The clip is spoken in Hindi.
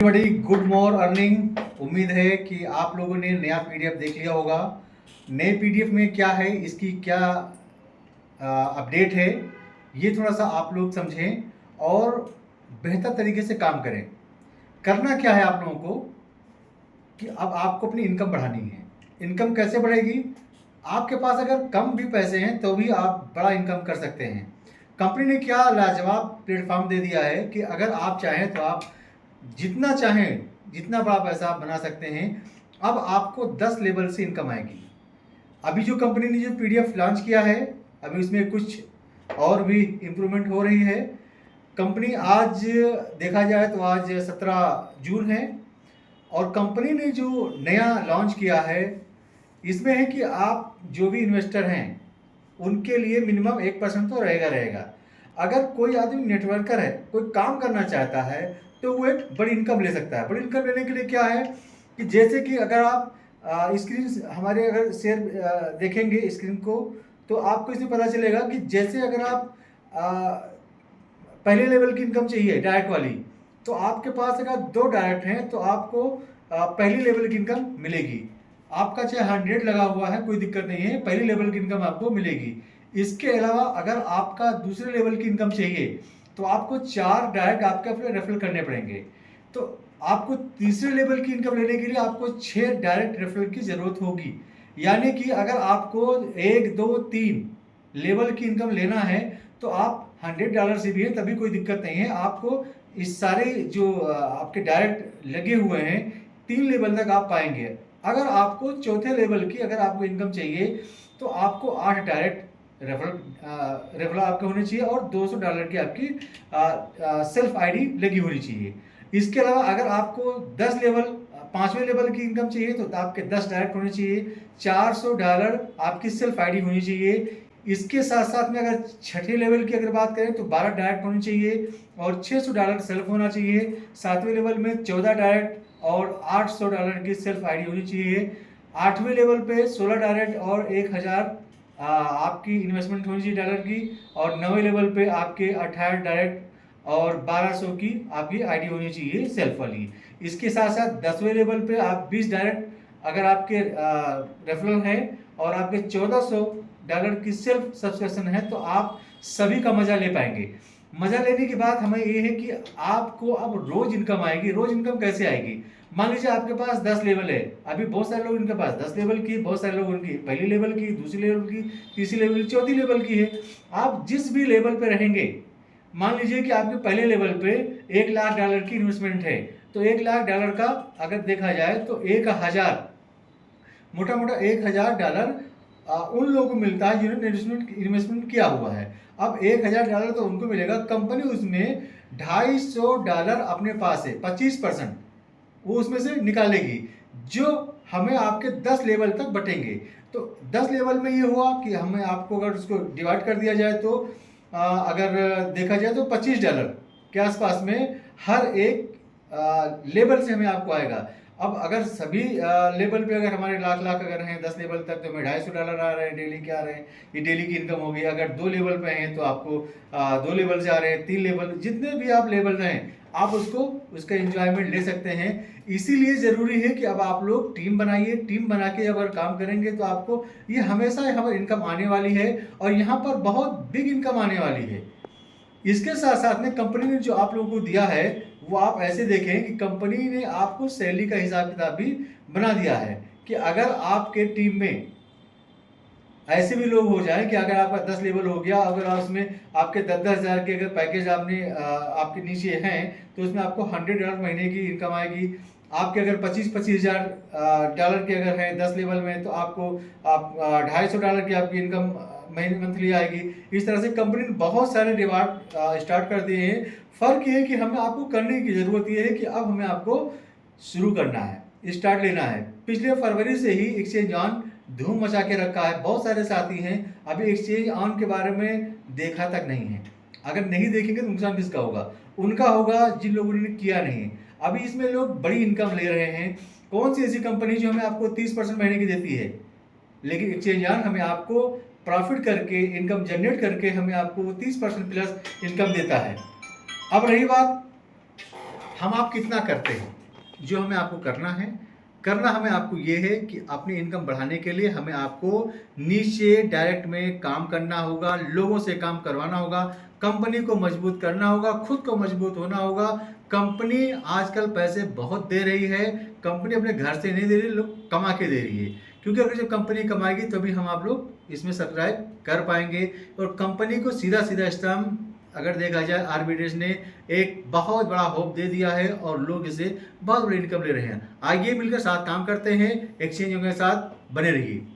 बड़ी गुड मॉर्निंग अर्निंग। उम्मीद है कि आप लोगों ने नया पीडीएफ देख लिया होगा। नए पीडीएफ में क्या है, इसकी क्या अपडेट है, ये थोड़ा सा आप लोग समझें और बेहतर तरीके से काम करें। करना क्या है आप लोगों को कि अब आपको अपनी इनकम बढ़ानी है। इनकम कैसे बढ़ेगी? आपके पास अगर कम भी पैसे हैं तो भी आप बड़ा इनकम कर सकते हैं। कंपनी ने क्या लाजवाब प्लेटफॉर्म दे दिया है कि अगर आप चाहें तो आप जितना चाहें जितना बड़ा पैसा आप बना सकते हैं। अब आपको 10 लेवल से इनकम आएगी। अभी जो कंपनी ने जो पीडीएफ लॉन्च किया है, अभी उसमें कुछ और भी इम्प्रूवमेंट हो रही है। कंपनी आज देखा जाए तो आज 17 जून है और कंपनी ने जो नया लॉन्च किया है इसमें है कि आप जो भी इन्वेस्टर हैं उनके लिए मिनिमम 1% तो रहेगा। अगर कोई आदमी नेटवर्कर है, कोई काम करना चाहता है तो वो एक बड़ी इनकम ले सकता है। बड़ी इनकम लेने के लिए क्या है कि जैसे कि अगर आप स्क्रीन हमारे अगर शेयर देखेंगे स्क्रीन को तो आपको इसमें पता चलेगा कि जैसे अगर आप पहले लेवल की इनकम चाहिए डायरेक्ट वाली, तो आपके पास अगर 2 डायरेक्ट हैं तो आपको पहली लेवल की इनकम मिलेगी। आपका चाहे 100 लगा हुआ है कोई दिक्कत नहीं है, पहली लेवल की इनकम आपको मिलेगी। इसके अलावा अगर आपका दूसरे लेवल की इनकम चाहिए तो आपको 4 डायरेक्ट आपके अपने रेफरल करने पड़ेंगे। तो आपको तीसरे लेवल की इनकम लेने के लिए आपको 6 डायरेक्ट रेफरल की जरूरत होगी। यानी कि अगर आपको 1 2 3 लेवल की इनकम लेना है तो आप $100 से भी है तभी कोई दिक्कत नहीं है। आपको इस सारे जो आपके डायरेक्ट लगे हुए हैं 3 लेवल तक आप पाएंगे। अगर आपको चौथे लेवल की अगर आपको इनकम चाहिए तो आपको 8 डायरेक्ट रेफरल आपके होने चाहिए और $200 की आपकी सेल्फ आईडी लगी होनी चाहिए। इसके अलावा अगर आपको 10 लेवल 5वें लेवल की इनकम चाहिए तो आपके 10 डायरेक्ट होने चाहिए, $400 आपकी सेल्फ आईडी होनी चाहिए। इसके साथ साथ में अगर छठे लेवल की अगर बात करें तो 12 डायरेक्ट होनी चाहिए और $600 सेल्फ होना चाहिए। 7वें लेवल में 14 डायरेक्ट और $800 की सेल्फ आईडी होनी चाहिए। 8वें लेवल पे 16 डायरेक्ट और 1000 आपकी इन्वेस्टमेंट होनी चाहिए डॉलर की। और 9वें लेवल पे आपके 18 डायरेक्ट और 1200 की आपकी आईडी होनी चाहिए सेल्फ वाली। इसके साथ साथ 10वें लेवल पे आप 20 डायरेक्ट अगर आपके रेफरल है और आपके $1400 की सेल्फ सब्सक्रिप्शन है तो आप सभी का मजा ले पाएंगे। मजा लेने की बात हमें ये है कि आपको अब रोज इनकम आएगी। रोज इनकम कैसे आएगी? मान लीजिए आपके पास 10 लेवल है, अभी बहुत सारे लोग इनके पास 10 लेवल की, बहुत सारे लोग उनकी पहली लेवल की, दूसरी लेवल की, तीसरी लेवल की, चौथी लेवल की है। आप जिस भी लेवल पे रहेंगे, मान लीजिए कि आपके पहले लेवल पे $1,00,000 की इन्वेस्टमेंट है तो $1,00,000 का अगर देखा जाए तो 1000 मोटा मोटा $1,000 उन लोगों को मिलता है जिन्होंने इन्वेस्टमेंट किया हुआ है। अब $1,000 तो उनको मिलेगा, कंपनी उसमें $250 अपने पास है, 25% वो उसमें से निकालेगी जो हमें आपके 10 लेवल तक बटेंगे। तो 10 लेवल में ये हुआ कि हमें आपको अगर उसको डिवाइड कर दिया जाए तो अगर देखा जाए तो $25 के आसपास में हर एक लेवल से हमें आपको आएगा। अब अगर सभी लेवल पे अगर हमारे लाख अगर हैं 10 लेवल तक तो हमें $250 आ रहे हैं, डेली के आ रहे हैं, ये डेली की इनकम होगी। अगर 2 लेवल पे हैं तो आपको 2 लेवल से आ रहे हैं, 3 लेवल, जितने भी आप लेवल हैं आप उसका एंजॉयमेंट ले सकते हैं। इसीलिए ज़रूरी है कि अब आप लोग टीम बनाइए। टीम बना के अगर काम करेंगे तो आपको ये हमेशा हमारी इनकम आने वाली है और यहाँ पर बहुत बिग इनकम आने वाली है। इसके साथ साथ में कंपनी ने जो आप लोगों को दिया है वो आप ऐसे देखें कि कंपनी ने आपको सैलरी का हिसाब किताब भी बना दिया है कि अगर आपके टीम में ऐसे भी लोग हो जाएं कि अगर आपका 10 लेवल हो गया, अगर आप उसमें आपके 10-10 हज़ार के अगर पैकेज आपने आपके नीचे हैं तो उसमें आपको $100 महीने की इनकम आएगी। आपके अगर 25-25 हज़ार डॉलर के अगर हैं 10 लेवल में तो आपको आप $250 की आपकी इनकम महीने मंथली आएगी। इस तरह से कंपनी ने बहुत सारे रिवार्ड स्टार्ट कर दिए हैं। फ़र्क ये है कि हमें आपको करने की ज़रूरत ये है कि अब हमें आपको शुरू करना है, स्टार्ट लेना है। पिछले फरवरी से ही एक्सचेंज ऑन धूम मचा के रखा है। बहुत सारे साथी हैं अभी एक्सचेंज ऑन के बारे में देखा तक नहीं है। अगर नहीं देखेंगे तो नुकसान किसका होगा? उनका होगा जिन लोगों ने किया नहीं है। अभी इसमें लोग बड़ी इनकम ले रहे हैं। कौन सी ऐसी कंपनी जो हमें आपको 30% महीने की देती है, लेकिन एक्सचेंज ऑन हमें आपको प्रॉफिट करके इनकम जनरेट करके हमें आपको 30% प्लस इनकम देता है। अब रही बात हम आप कितना करते हैं, जो हमें आपको करना हमें आपको ये है कि अपनी इनकम बढ़ाने के लिए हमें आपको नीचे डायरेक्ट में काम करना होगा, लोगों से काम करवाना होगा, कंपनी को मजबूत करना होगा, खुद को मजबूत होना होगा। कंपनी आजकल पैसे बहुत दे रही है, कंपनी अपने घर से नहीं दे रही, लोग कमा के दे रही है। क्योंकि अगर जब कंपनी कमाएगी तभी हम आप लोग इसमें सब्सक्राइब कर पाएंगे। और कंपनी को सीधा सीधा इस्तेमाल अगर देखा जाए, आर्बिट्रेज ने एक बहुत बड़ा होप दे दिया है और लोग इसे बहुत बड़ी इनकम ले रहे हैं। आइए मिलकर साथ काम करते हैं, एक्सचेंजों के साथ बने रहिए।